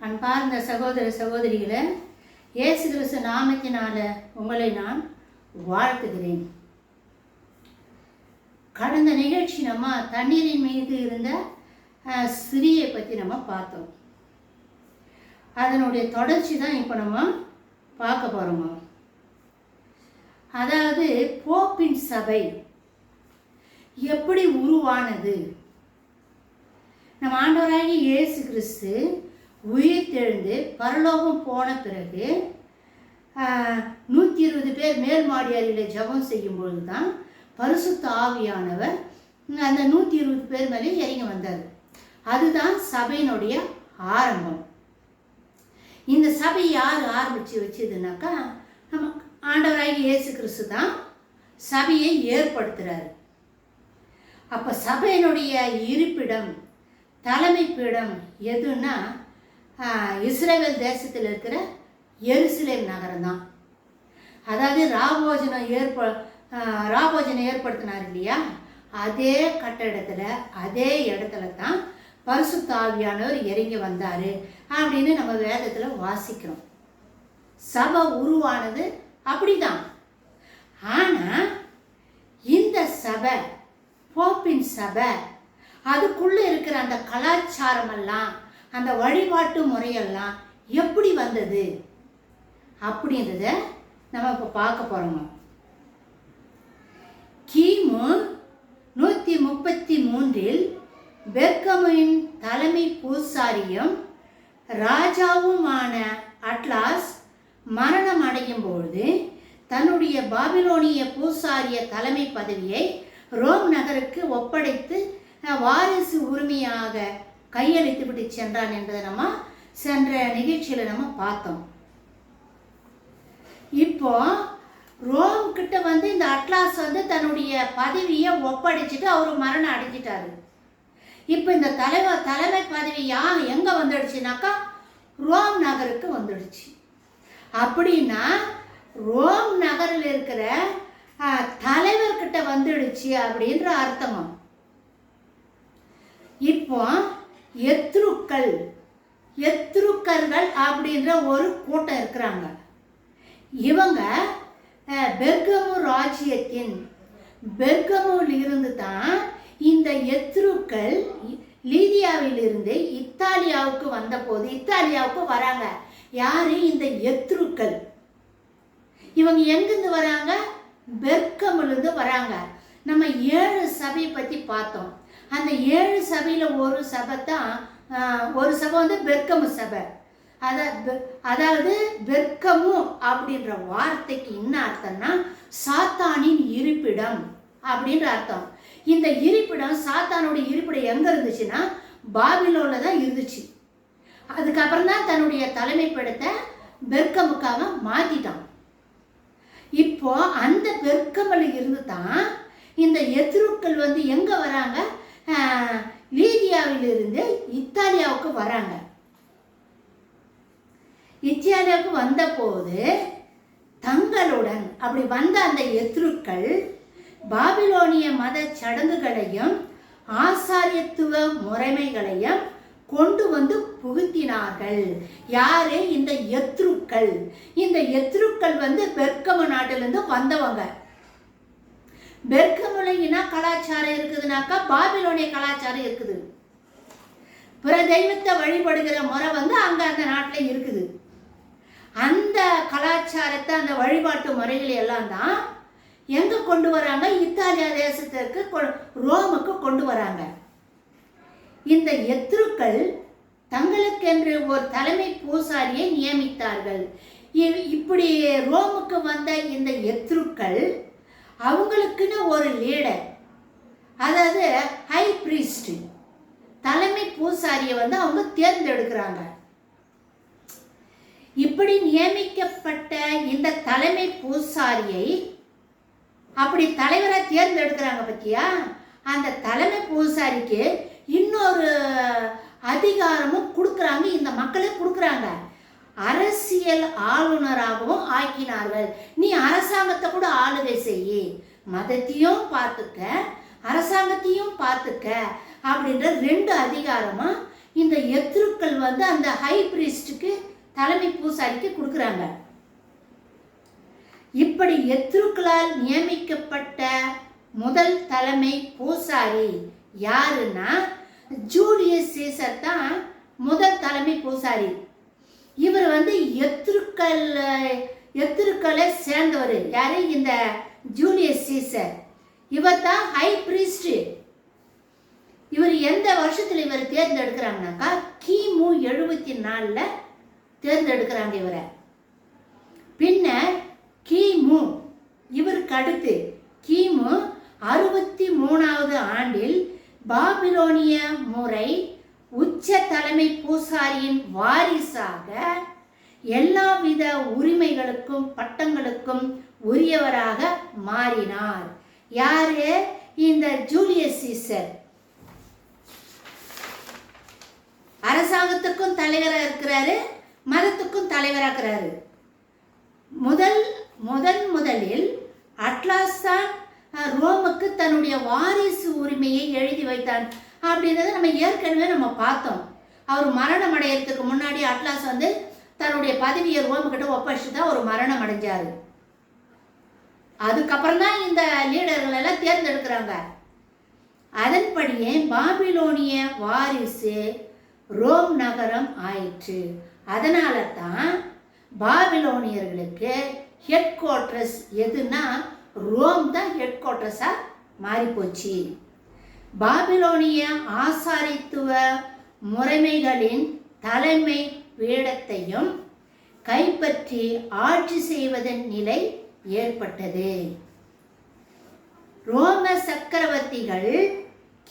அன்பார்ந்த சகோதர சகோதரிகளை, இயேசு கிறிஸ்து நாமத்தினால உங்களை நான் வாழ்த்துகிறேன். கடந்த நிகழ்ச்சி நம்ம தண்ணீரின் மீது இருந்த ஸ்திரியை பற்றி நம்ம பார்த்தோம். அதனுடைய தொடர்ச்சி தான் இப்போ நம்ம பார்க்க போகிறோமா. அதாவது போப்பின் சபை எப்படி உருவானது. நம்ம ஆண்டவராகிய இயேசு கிறிஸ்து உயிர்த்தெழுந்து பரலோகம் போன பிறகு 120 பேர் மேல் மாடி அறையில் ஜெபம் செய்யும் பொழுது தான் பரிசுத்த ஆவியானவர் அந்த 120 பேர் மேலே இறங்கி வந்தார். அதுதான் சபையினுடைய ஆரம்பம். இந்த சபை யார் ஆரம்பித்து வச்சதுனாக்கா நம்ம ஆண்டவராகிய இயேசு கிறிஸ்து தான் சபையை ஏற்படுத்துகிறார். அப்போ சபையினுடைய இருப்பிடம், தலைமைப்பிடம் எதுன்னா இஸ்ரேல் தேசத்தில் இருக்கிற எருசலேம் நகரம் தான். அதாவது ராபோஜனம் ஏற்படுத்தினார் இல்லையா, அதே கட்டடத்தில் அதே இடத்துல தான் பரிசுத்த ஆவியானவர் இறங்கி வந்தார் அப்படின்னு நம்ம வேதத்தில் வாசிக்கிறோம். சபை உருவானது அப்படிதான். ஆனால் இந்த சபை, போப்பின் சபை, அதுக்குள்ளே இருக்கிற அந்த கலாச்சாரமெல்லாம், அந்த வழிபாட்டு முறையெல்லாம் எப்படி வந்தது அப்படின்றத நம்ம இப்போ பார்க்க போகிறோம். கிமு 133 பெர்கமுவின் தலைமை பூசாரியும் ராஜாவுமான அட்லாஸ் மரணம் அடையும் பொழுது தன்னுடைய பாபிலோனிய பூசாரிய தலைமை பதவியை ரோம் நகருக்கு ஒப்படைத்து வாரிசு உரிமையாக கையளித்து விட்டு சென்றான் என்பதை நம்ம சென்ற நிகழ்ச்சியில் நம்ம பார்த்தோம். இப்போ ரோம் கிட்ட இந்த அட்லாஸ் தன்னுடைய பதவியை ஒப்படைச்சிட்டு அவர் மரணம் அடைஞ்சிட்டாரு. இப்போ இந்த தலைமை பதவி எங்கே வந்துடுச்சுனாக்கா ரோம் நகருக்கு வந்துடுச்சு. அப்படின்னா ரோம் நகரில் இருக்கிற தலைவர்கிட்ட வந்துடுச்சு அப்படின்ற அர்த்தமா. இப்போ எத்ருக்கர்கள் அப்படின்ற ஒரு கூட்டம் இருக்கிறாங்க. இவங்க பெர்கமு ராஜ்யத்தின் பெர்கமுவில் இருந்து தான் இந்த எத்ருக்கள் லீதியாவிலிருந்து இத்தாலியாவுக்கு வந்தபோது இத்தாலியாவுக்கு வராங்க. யாரு? இந்த எத்ருக்கள். இவங்க எங்கிருந்து வராங்க? பெர்கமுலேருந்து வராங்க. நம்ம 7 சபையை பற்றி பார்த்தோம். அந்த 7 சபையில் ஒரு சபை பெர்கமு சபை. அதாவது பெர்கமு அப்படின்ற வார்த்தைக்கு என்ன அர்த்தம்னா சாத்தானின் இருப்பிடம் அப்படின்ற அர்த்தம். இந்த இருப்பிடம், சாத்தானுடைய இருப்பிடம் எங்கே இருந்துச்சுன்னா பாபிலோனில் தான் இருந்துச்சு. அதுக்கப்புறம் தான் தன்னுடைய தலைமைப்படத்தை பெர்கமுக்காக மாற்றிட்டான். இப்போ அந்த பெர்கமில் இருந்து தான் இந்த எத்ருக்கள் எங்கே வராங்க? லீதியாவிலிருந்து இத்தாலியாவுக்கு வராங்க. இத்தாலியாவுக்கு வந்தபோது தங்களுடன் அப்படி வந்த அந்த எத்ருக்கள் பாபிலோனிய மத சடங்குகளையும் ஆசாரியத்துவ முறைமைகளையும் கொண்டு புகுத்தினார்கள். யாரு? இந்த எத்ருக்கள். இந்த எத்ருக்கள் பெர்கமு நாட்டிலிருந்து வந்தவங்க. பெர்கமுல என்ன கலாச்சாரம் இருக்குதுனாக்கா பாபிலோனிய கலாச்சாரம் இருக்குது. பிற தெய்வத்தை வழிபடுகிற முறை அங்க அந்த நாட்டில் இருக்குது. அந்த கலாச்சாரத்தை, அந்த வழிபாட்டு முறைகளை எல்லாம் தான் எங்க கொண்டு வராங்க? இத்தாலியா தேசத்திற்கு, ரோமுக்கு கொண்டு வராங்க. இந்த எத்ருக்கள் தங்களுக்கென்று ஒரு தலைமை பூசாரியை நியமித்தார்கள். இப்படி ரோமுக்கு வந்த இந்த எத்ருக்கள் அவங்களுக்குன்னு ஒரு லீடர், அதாவது ஹை பிரீஸ்ட், தலைமை பூசாரியை அவங்க தேர்ந்தெடுக்கிறாங்க. இப்படி நியமிக்கப்பட்ட இந்த தலைமை பூசாரியை அப்படி தலைவரை தேர்ந்தெடுக்கிறாங்க பத்தியா. அந்த தலைமை பூசாரிக்கு இன்னொரு அதிகாரமும் கொடுக்குறாங்க, இந்த மக்களே கொடுக்குறாங்க. அரசியல் ஆளுநராகவும் ஆக்கினார்கள். நீ அரசாங்கத்தை கூட ஆளுகை செய்ய, மதத்தையும் பார்த்துக்க, அரசாங்கத்தையும் பார்த்துக்க அப்படின்ற 2 அதிகாரமா இந்த எத்ருக்கள் வந்து அந்த ஹை பிரீஸ்டுக்கு தலைமை பூசாரிக்கு கொடுக்குறாங்க. இப்படி எத்ருக்களால் நியமிக்கப்பட்ட முதல் தலைமை பூசாரி யாருன்னா ஜூலியஸ் சீசர் தான் முதல் தலைமை பூசாரி. இவர் வந்து எத்ருக்களை சேர்ந்தவர். யாரு? இந்த ஜூலியஸ் சீசர். இவர் தான் ஹை பிரீஸ்ட். இவர் எந்த வருஷத்துல இவர் தேர்ந்தெடுக்கிறாங்கனாக்கா கிமு 74 தேர்ந்தெடுக்கிறாங்க இவரை. பின்னர் கிமு இவருக்கு அடுத்து கிமு 63வது ஆண்டில் பாபிலோனிய முறை உச்ச தலைமை பூசாரியின் வாரிசாக எல்லாவித உரிமைகளுக்கும் பட்டங்களுக்கும் உரியவராக மாறினார். யாரு? இந்த ஜூலியஸ் சீசர். அரசாங்கத்துக்கும் தலைவராக இருக்கிறாரு, மதத்துக்கும் தலைவராக இருக்கிறாரு. முதலில் அட்லாஸ் தான் ரோமுக்கு தன்னுடைய வாரிசு உரிமையை எழுதி வைத்தான். அப்படின்றத நம்ம ஏற்கனவே நம்ம பார்த்தோம். அவர் மரணம் அடையிறதுக்கு முன்னாடி அட்லாஸ் வந்து தன்னுடைய பதவியை ரோமுக்கிட்ட ஒப்படைச்சு தான் ஒரு மரணம் அடைஞ்சாரு. அதுக்கப்புறம் தான் இந்த லீடர்கள் எல்லாம் தேர்ந்தெடுக்கிறாங்க. அதன்படியே பாபிலோனிய வாரிசு ரோம் நகரம் ஆயிற்று. அதனால தான் பாபிலோனியர்களுக்கு ஹெட் குவார்டர்ஸ் எதுனா ரோம் தான் ஹெட் குவார்டர்ஸா மாறி போச்சு. பாபிலோனிய ஆசாரித்துவ முறைமைகளின் தலைமை பீடத்தையும் கைப்பற்றி ஆட்சி செய்வதன் நிலை ஏற்பட்டது. ரோம சக்கரவர்த்திகள்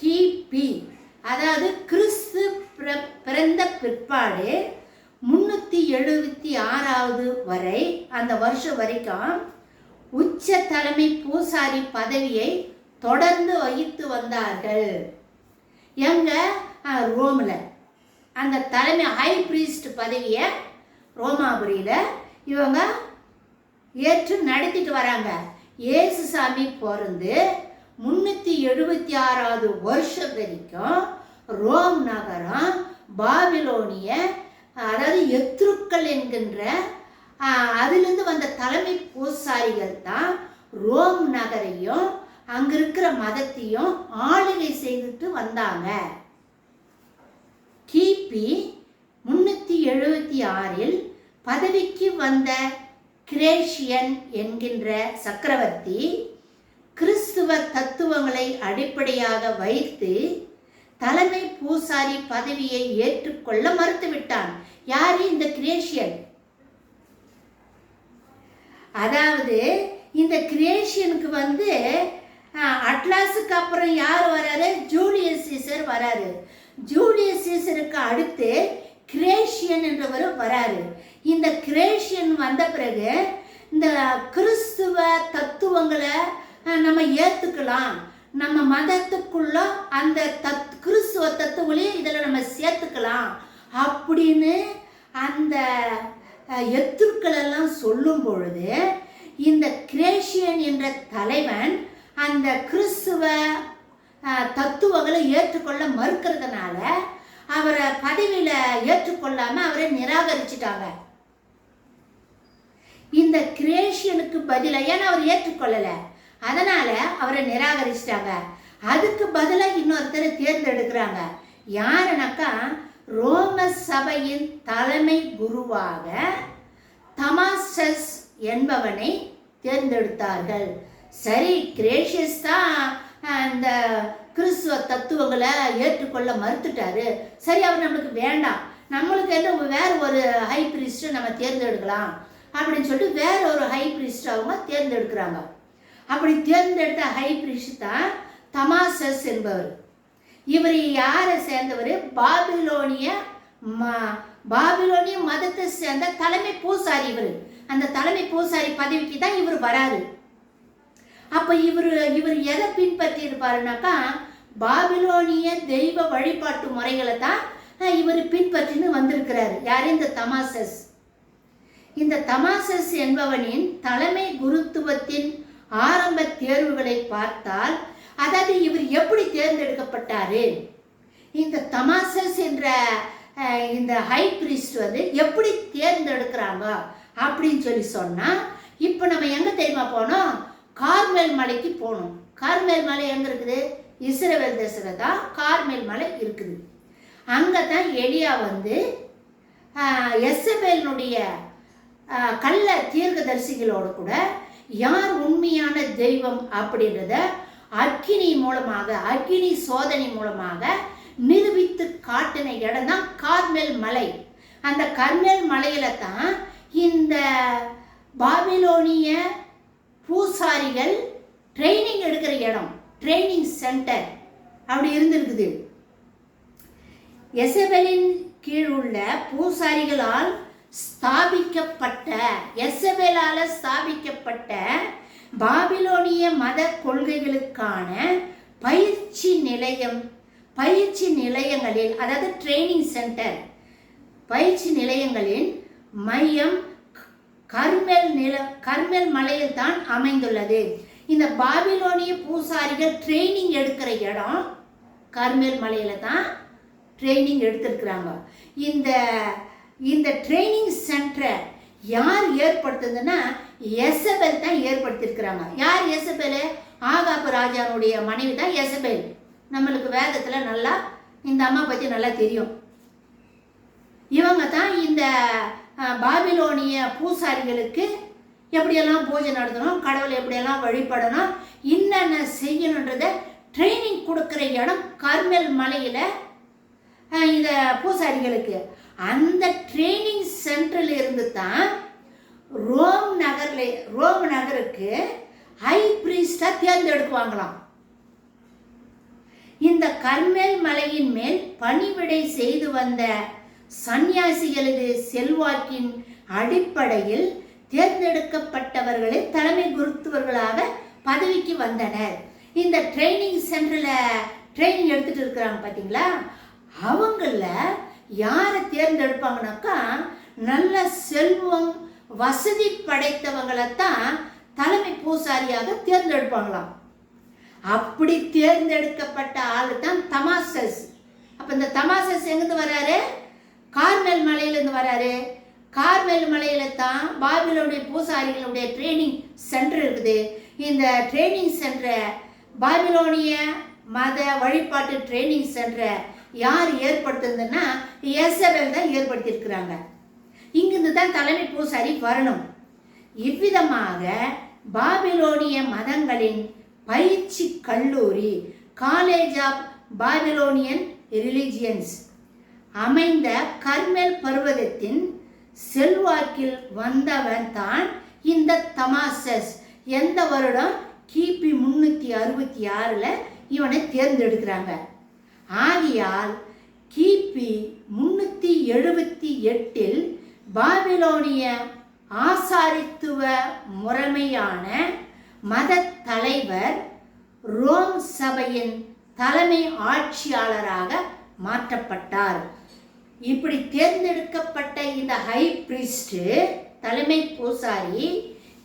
கிபி அதாவது கிறிஸ்து பிறந்த பிற்பாடு 376 வரை அந்த வருஷம் வரைக்கும் உச்ச தலைமை பூசாரி பதவியை தொடர்ந்து வகித்து வந்தார்கள். எங்க? ரோம்ல அந்த தலைமை ஹை பிரீஸ்ட் பதவியை ரோமாபுரியில இவங்க ஏற்று நடத்திட்டு வராங்க. இயேசுசாமி பிறந்து 376வது வருஷம் வரைக்கும் ரோம் நகரம் பாபிலோனிய அதாவது எத்ருக்கள் என்கின்ற அதிலிருந்து வந்த தலைமை பூசாரிகள் தான் ரோம் நகரையும் அங்க இருக்கிற மதத்தையும் ஆளுகை செய்துட்டு வந்தாங்க. கிபி 376 பதவிக்கு வந்த கிரேஷியன் என்கின்ற சக்கரவர்த்தி கிறிஸ்துவ தத்துவங்களை அடிப்படையாக வைத்து தலைமை பூசாரி பதவியை ஏற்றுக்கொள்ள மறுத்துவிட்டான். யாரு? இந்த கிரேஷியன். அதாவது இந்த கிரேஷியனுக்கு வந்து அட்லாஸுக்கு அப்புறம் யார் வராரு? ஜூலியஸ் சீசர் வராரு. ஜூலியஸ் சீசருக்கு அடுத்து கிரேஷியன் என்றவர் வராரு. இந்த கிரேஷியன் வந்த பிறகு இந்த கிறிஸ்துவ தத்துவங்களை நம்ம ஏற்றுக்கலாம், நம்ம மதத்துக்குள்ள அந்த கிறிஸ்துவ தத்துவங்களையும் இதில் நம்ம சேர்த்துக்கலாம் அப்படின்னு அந்த எத்துக்கள் எல்லாம் சொல்லும் பொழுது இந்த கிரேஷியன் என்ற தலைவன் அந்த கிறிஸ்துவ தத்துவங்களை ஏற்றுக்கொள்ள மறுக்கிறதுனால அவரை பதவியில ஏற்றுக்கொள்ளாம அவரை நிராகரிச்சிட்டாங்க. இந்த கிரேஷியனுக்கு பதிலாக ஏன்னா அவர் ஏற்றுக்கொள்ளல, அதனால அவரை நிராகரிச்சிட்டாங்க. அதுக்கு பதிலாக இன்னொருத்தரை தேர்ந்தெடுக்கிறாங்க. யாருனாக்கா ரோம சபையின் தலைமை குருவாக தமாசஸ் என்பவனை தேர்ந்தெடுத்தார்கள். சரி, கிரேஷியஸ் தான் இந்த கிறிஸ்துவ தத்துவங்களை ஏற்றுக்கொள்ள மறுத்துட்டாரு, சரி அவர் நம்மளுக்கு வேண்டாம், நம்மளுக்கு என்ன வேற ஒரு ஹை பிரீஸ்டை நம்ம தேர்ந்தெடுக்கலாம் அப்படின்னு சொல்லிட்டு வேற ஒரு ஹை பிரீஸ்ட் அவங்க தேர்ந்தெடுக்கிறாங்க. அப்படி தேர்ந்தெடுத்த ஹை பிரீஸ்ட் தான் தமாசஸ் என்பவர். இவர் யாரை சேர்ந்தவர்? பாபிலோனிய மதத்தை சேர்ந்த தலைமை பூசாரி. இவர் அந்த தலைமை பூசாரி பதவிக்கு தான் இவர் வராரு. அப்ப இவர் எதை பின்பற்றி இருப்பாருனாக்கா பாபிலோனிய தெய்வ வழிபாட்டு முறைகளை தான் இவர் பின்பற்றின்னு வந்திருக்கிறாரு. யாரு? இந்த தமாசஸ். இந்த தமாசஸ் என்பவனின் தலைமை குருத்துவத்தின் ஆரம்ப தேர்வுகளை பார்த்தால், அதாவது இவர் எப்படி தேர்ந்தெடுக்கப்பட்டாரு இந்த தமாசஸ் என்ற இந்த ஹை பிரீஸ்ட் வந்து எப்படி தேர்ந்தெடுக்கிறாங்க அப்படின்னு சொல்லி சொன்னால், இப்போ நம்ம எங்கே தெரியுமா போனோம்? கார்மேல் மலைக்கு போகணும். கார்மேல் மலை எங்கே இருக்குது? இஸ்ரவேல் தேசத்தில் தான் கார்மேல் மலை இருக்குது. அங்கே தான் எலியா வந்து எசபேலினுடைய கள்ள தீர்க்கதரிசிகளோடு கூட யார் உண்மையான தெய்வம் அப்படின்றத அக்கினி மூலமாக, அக்கினி சோதனை மூலமாக நிரூபித்து காட்டின இடம் தான் கார்மேல் மலை. அந்த கர்மேல் மலையில தான் இந்த பாபிலோனிய பூசாரிகள் ட்ரைனிங் எடுக்கிற இடம், ட்ரைனிங் சென்டர் அப்படி இருந்திருக்குது. எசபேலின் கீழ் உள்ள பூசாரிகளால் ஸ்தாபிக்கப்பட்ட, எசபேலால ஸ்தாபிக்கப்பட்ட பாபிலோனிய மத கொள்கைகளுக்கான பயிற்சி நிலையங்களில், அதாவது ட்ரைனிங் சென்டர், பயிற்சி நிலையங்களின் மையம் கர்மேல் மலையில் தான் அமைந்துள்ளது. இந்த பாபிலோனிய பூசாரிகள் ட்ரைனிங் எடுக்கிற இடம் கர்மேல் மலையில தான் ட்ரைனிங் எடுத்திருக்கிறாங்க. இந்த ட்ரைனிங் சென்டரை யார் ஏற்படுத்துதுன்னா எசபேல் தான் ஏற்படுத்தியிருக்கிறாங்க. யார் எசபேல்? ஆகாபு ராஜாவுடைய மனைவி தான் எசபேல். நம்மளுக்கு வேதத்தில் நல்லா இந்த அம்மா பற்றி நல்லா தெரியும். இவங்க தான் இந்த பாபிலோனிய பூசாரிகளுக்கு எப்படியெல்லாம் பூஜை நடத்தணும், கடவுளை எப்படியெல்லாம் வழிபடணும், என்னென்ன செய்யணுன்றத ட்ரைனிங் கொடுக்குற இடம் கர்மேல் மலையில் இந்த பூசாரிகளுக்கு. அந்த ட்ரைனிங் சென்டரில் இருந்து தான் ரோம் நகருக்கு ஹை பிரீஸ்டா தேர்ந்தெடுக்குவாங்களாம். இந்த கர்மேல் மலையின் மேல் பணிவிடை செய்து வந்த சன்னியாசிகளது செல்வாக்கின் அடிப்படையில் தேர்ந்தெடுக்கப்பட்டவர்களை தலைமை குருத்துவர்களாக பதவிக்கு வந்தனர். இந்த ட்ரைனிங் சென்டரில் ட்ரைனிங் எடுத்துட்டு இருக்கிறாங்க பார்த்தீங்களா, அவங்கள யாரை தேர்ந்தெடுப்பாங்கனாக்கா நல்ல செல்வம் வசதி படைத்தவங்களைத்தான் தலைமை பூசாரியாக தேர்ந்தெடுப்பாங்களாம். அப்படி தேர்ந்தெடுக்கப்பட்ட ஆளு தான் தமாசஸ். அப்ப இந்த தமாசஸ் எங்கிருந்து வராரு? கார்மேல் மலையிலிருந்து வராரு. கார்மேல் மலையில தான் பாபிலோனிய பூசாரிகளுடைய ட்ரைனிங் சென்டர் இருக்குது. இந்த ட்ரைனிங் சென்டரை, பாபிலோனிய மத வழிபாட்டு ட்ரைனிங் சென்டரை யார் ஏற்படுத்துதுன்னா எசபேல் தான் ஏற்படுத்தியிருக்கிறாங்க. இங்கிருந்து தான் தலைமை பூசாரி வரணும். இவ்விதமாக பாபிலோனிய மதங்களின் பயிற்சி கல்லூரி, காலேஜ் ஆஃப் பாபிலோனியன் ரிலிஜியன்ஸ் அமைந்த கர்மேல் பர்வதத்தின் செல்வாக்கில் வந்தவன் தான் இந்த தமாசஸ். எந்த வருடம்? கிபி 366 இவனை தேர்ந்தெடுக்கிறாங்க. ஆகையால் கிபி 378 பாபிலோனிய ஆசாரித்துவ முறைமையான மத தலைவர் ரோம் சபையின் தலைமை ஆட்சியாளராக மாற்றப்பட்டார். இப்படி தேர்ந்தெடுக்கப்பட்ட இந்த ஹை பிரீஸ்ட், தலைமை பூசாரி,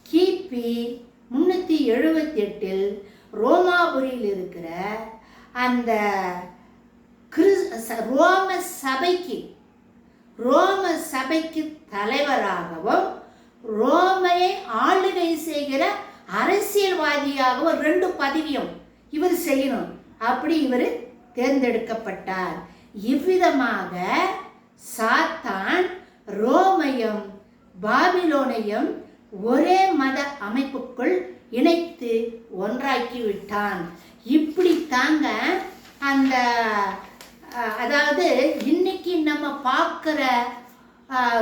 கிபி 378 ரோமாபுரியில் இருக்கிற அந்த ரோம சபைக்கு தலைவராகவும் ரோமையை ஆளுகை செய்கிற அரசியல்வாதியாகவும் 2 பதவியும் இவர் செய்யணும். அப்படி இவர் தேர்ந்தெடுக்கப்பட்டார். இவ்விதமாக சாத்தான் ரோமையும் பாபிலோனையும் ஒரே மத அமைப்புக்குள் இணைத்து ஒன்றாக்கி விட்டான். இப்படி தாங்க அந்த, அதாவது இன்னைக்கு நம்ம பார்க்குற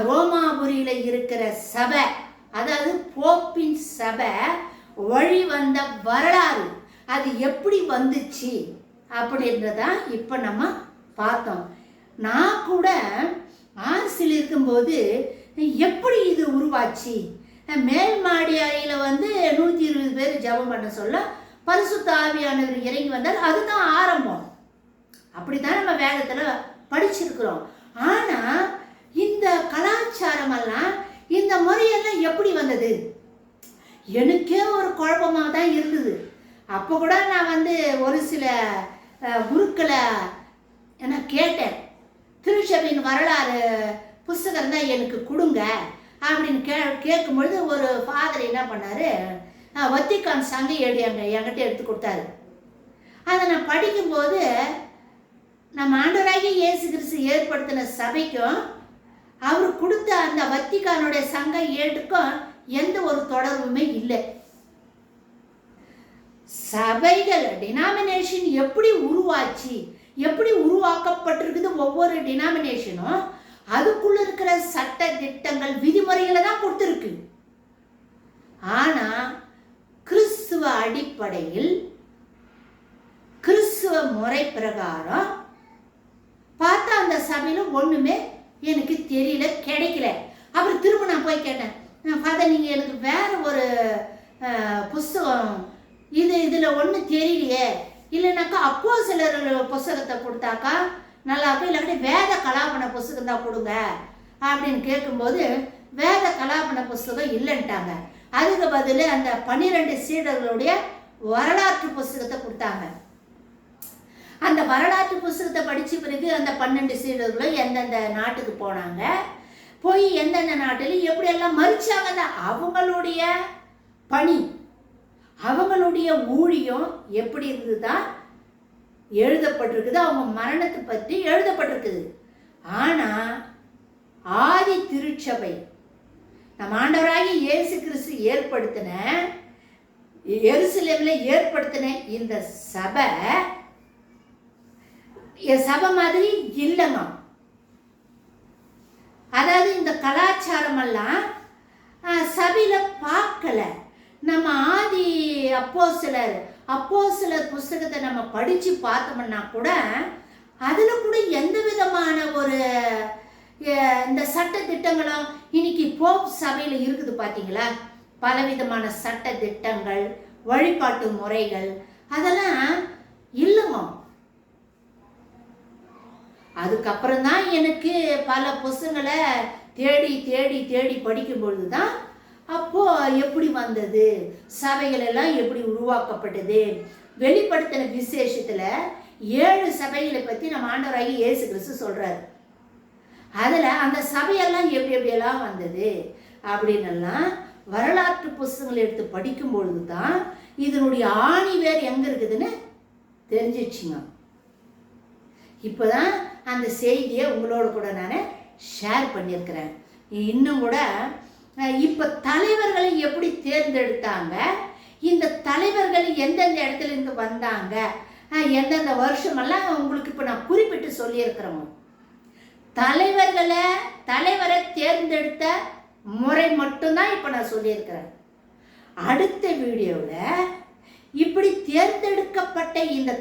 ரோமாபுரியில் இருக்கிற சபை, அதாவது போப்பின் சபை வழி வந்த வரலாறு, அது எப்படி வந்துச்சு அப்படின்றதான் இப்போ நம்ம பார்த்தோம். நான் கூட ஆர்சியில் இருக்கும்போது எப்படி இது உருவாச்சு, மேல் மாடி அறையில் 120 பேர் ஜெபம் பண்ண சொல்ல பரிசுத்த ஆவியானவர் இறங்கி வந்தால் அதுதான் ஆரம்பம். அப்படித்தான் நம்ம வேதத்தில் படிச்சிருக்கிறோம். ஆனால் இந்த கலாச்சாரமெல்லாம், இந்த முறையெல்லாம் எப்படி வந்தது? எனக்கே ஒரு குழப்பமாக தான் இருந்தது. அப்போ கூட நான் ஒரு சில குருக்களை நான் கேட்டேன், திருச்சபையின் வரலாறு புஸ்தகம் தான் எனக்கு கொடுங்க அப்படின்னு கேட்கும்பொழுது ஒரு ஃபாதர் என்ன பண்ணார், வத்திக்கான் சங்க ஏடு என்கிட்ட எடுத்து கொடுத்தாரு. அதை நான் படிக்கும்போது நம்ம ஆண்டவராகிய இயேசு கிறிஸ்து ஏற்படுத்தின சபைக்கும் அவர் கொடுத்த அந்த வத்திக்கானுடைய சங்க ஏடுக்கும் எந்த ஒரு தொடர்புமே இல்லை. சபைகள் டினாமினேஷன் எப்படி உருவாச்சு, எப்படி உருவாக்கப்பட்டிருக்குது, ஒவ்வொரு டினாமினேஷனும் அதுக்குள்ள இருக்கிற சட்ட திட்டங்கள் விதிமுறைகளை தான் கொடுத்துருக்கு. ஆனா கிறிஸ்துவ அடிப்படையில் கிறிஸ்துவ முறை பிரகாரம் பார்த்தா அந்த சபையில ஒண்ணுமே எனக்கு தெரியல, கிடைக்கல. அப்புறம் திரும்ப நான் போய் கேட்டேன், ஃபாதர் நீங்க எனக்கு வேற ஒரு புஸ்தகம் இதுல ஒண்ணு தெரியலையே, இல்லைனாக்கா அப்போஸ்தலர் புஸ்தகத்தை கொடுத்தாக்கா நல்லா இருக்கும், இல்லாட்டி வேத கலாபன புஸ்தகம் தான் கொடுங்க அப்படின்னு கேட்கும்போது வேத கலாபன புஸ்தகம் இல்லைன்ட்டாங்க. அதுக்கு பதில் அந்த 12 சீடர்களுடைய வரலாற்று புஸ்தகத்தை கொடுத்தாங்க. அந்த வரலாற்று புஸ்தகத்தை படித்த பிறகு அந்த 12 சீடர்களும் எந்தெந்த நாட்டுக்கு போனாங்க, போய் எந்தெந்த நாட்டில் எப்படியெல்லாம் மறிச்சாங்க, அவங்களுடைய பணி அவங்களுடைய ஊழியம் எப்படி இருந்துதான் எழுதப்பட்டிருக்குது, அவங்க மரணத்தை பற்றி எழுதப்பட்டிருக்குது. ஆனால் ஆதி திருச்சபை நம்ம ஆண்டவராகிய இயேசு கிறிஸ்து ஏற்படுத்தின எருசலேமில் ஏற்படுத்தின இந்த சபை சபை மாதிரி இல்லைங்க. அதாவது இந்த கலாச்சாரம் எல்லாம் சபையில பார்க்கல. நம்ம ஆதி அப்போஸ்தலர் புஸ்தகத்தை நம்ம படிச்சு பார்த்தோம்னா கூட அதுல கூட எந்த விதமான ஒரு இந்த சட்ட திட்டங்களும் இன்னைக்கு போப் சபையில இருக்குது பாத்தீங்களா, பலவிதமான சட்ட திட்டங்கள், வழிபாட்டு முறைகள் அதெல்லாம் இல்லைங்க. அதுக்கப்புறம் தான் எனக்கு பல புஸ்தகங்களை தேடி தேடி தேடி படிக்கும் பொழுதுதான் அப்போ எப்படி வந்தது, சபைகள் எல்லாம் எப்படி உருவாக்கப்பட்டது, வெளிப்படுத்தின விசேஷத்துல 7 சபைகளை பத்தி நம்ம ஆண்டவராகிய இயேசு கிறிஸ்து சொல்றாரு. அதுல அந்த சபையெல்லாம் எப்படி எப்படியெல்லாம் வந்தது அப்படின்னு வரலாற்று புஸ்தகங்களை எடுத்து படிக்கும் பொழுதுதான் இதனுடைய ஆணி வேர் எங்க இருக்குதுன்னு தெரிஞ்சிச்சுங்க. இப்போதான் அந்த செய்தியை உங்களோட கூட நான் ஷேர் பண்ணியிருக்கிறேன். இன்னும் கூட இப்போ தலைவர்களை எப்படி தேர்ந்தெடுத்தாங்க, இந்த தலைவர்கள் எந்தெந்த இடத்துல இருந்து வந்தாங்க, எந்தெந்த வருஷமெல்லாம் உங்களுக்கு இப்போ நான் குறிப்பிட்டு சொல்லியிருக்கிறோம். தலைவரை தேர்ந்தெடுத்த முறை மட்டும்தான் இப்போ நான் சொல்லியிருக்கிறேன். அடுத்த வீடியோவில் இப்படி தேர்ந்தெடுக்கப்பட்ட இந்த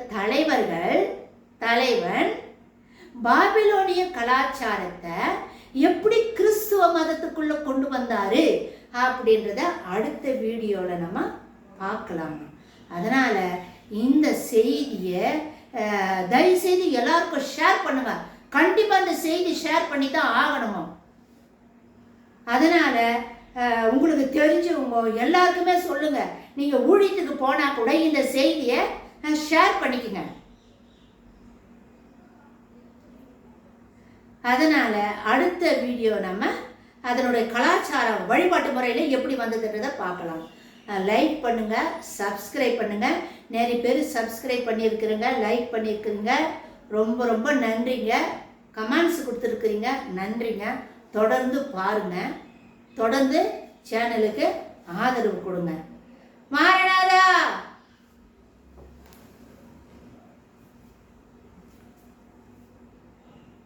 தலைவன் பாபிலோனிய கலாச்சாரத்தை எப்படி கிறிஸ்துவ மதத்துக்குள்ள கொண்டு வந்தாரு அப்படின்றத அடுத்த வீடியோல நம்ம பார்க்கலாம். அதனால இந்த செய்தியை தயவுசெய்து எல்லாருக்கும் ஷேர் பண்ணுங்க. கண்டிப்பா இந்த செய்தி ஷேர் பண்ணி தான் ஆகணுமா. அதனால உங்களுக்கு தெரிஞ்சவங்க எல்லாருக்குமே சொல்லுங்க. நீங்க ஊழியத்துக்கு போனா கூட இந்த செய்தியை ஷேர் பண்ணிக்கங்க. அதனால அடுத்த வீடியோ நம்ம அதனுடைய கலாச்சாரம் வழிபாட்டு முறையில் எப்படி வந்ததுன்றதை பார்க்கலாம். லைக் பண்ணுங்க, சப்ஸ்கிரைப் பண்ணுங்க. நிறைய பேர் சப்ஸ்கிரைப் பண்ணியிருக்கிறீங்க, லைக் பண்ணியிருக்கிறீங்க, ரொம்ப ரொம்ப நன்றிங்க. கமெண்ட்ஸ் கொடுத்துருக்குறீங்க, நன்றிங்க. தொடர்ந்து பாருங்க, தொடர்ந்து சேனலுக்கு ஆதரவு கொடுங்க. மாரநாதா.